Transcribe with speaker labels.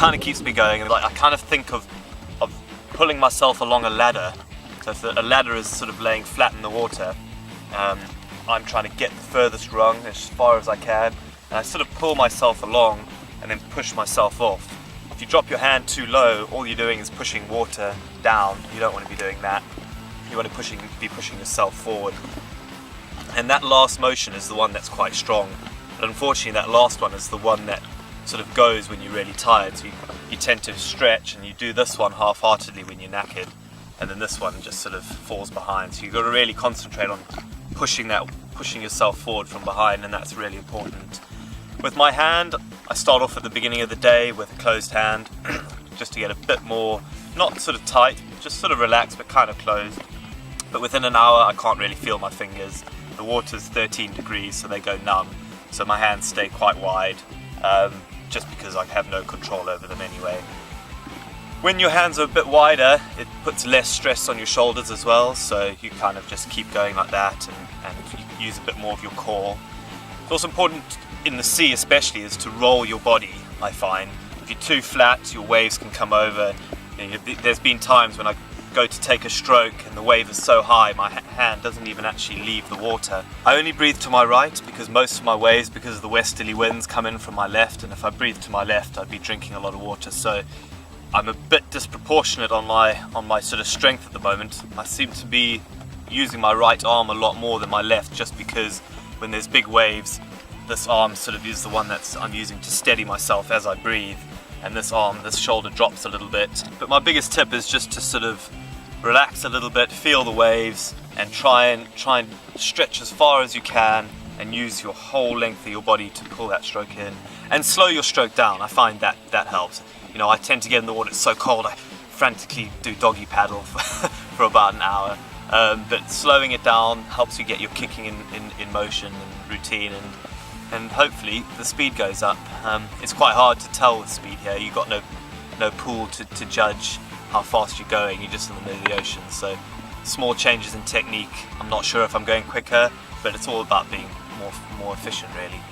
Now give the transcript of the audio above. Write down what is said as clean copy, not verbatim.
Speaker 1: kind of keeps me going. Like, I kind of think of pulling myself along a ladder. So if a ladder is sort of laying flat in the water, I'm trying to get the furthest rung as far as I can, and I sort of pull myself along and then push myself off. If you drop your hand too low, all you're doing is pushing water down. You don't want to be doing that. You want to be pushing yourself forward. And that last motion is the one that's quite strong. But unfortunately, that last one is the one that sort of goes when you're really tired. So you tend to stretch, and you do this one half-heartedly when you're knackered, and then this one just sort of falls behind. So you've got to really concentrate on pushing yourself forward from behind, and that's really important. With my hand, I start off at the beginning of the day with a closed hand, just to get a bit more, not sort of tight, just sort of relaxed but kind of closed. But within an hour, I can't really feel my fingers. The water's 13 degrees, so they go numb. So my hands stay quite wide, just because I have no control over them anyway. When your hands are a bit wider, it puts less stress on your shoulders as well, so you kind of just keep going like that, and you use a bit more of your core. It's also important in the sea especially is to roll your body, I find. If you're too flat, your waves can come over. There's been times when I go to take a stroke and the wave is so high my hand doesn't even actually leave the water. I only breathe to my right because most of my waves, because of the westerly winds, come in from my left, and if I breathe to my left I'd be drinking a lot of water. So I'm a bit disproportionate on my sort of strength at the moment. I seem to be using my right arm a lot more than my left, just because when there's big waves, this arm sort of is the one that I'm using to steady myself as I breathe, and this shoulder drops a little bit. But my biggest tip is just to sort of relax a little bit, feel the waves, and try and stretch as far as you can and use your whole length of your body to pull that stroke in. And slow your stroke down. I find that helps. You know, I tend to get in the water, it's so cold, I frantically do doggy paddle for about an hour. But slowing it down helps you get your kicking in motion and routine, and hopefully the speed goes up. It's quite hard to tell with speed here. You've got no pool to judge how fast you're going, you're just in the middle of the ocean. So small changes in technique. I'm not sure if I'm going quicker, but it's all about being more efficient really.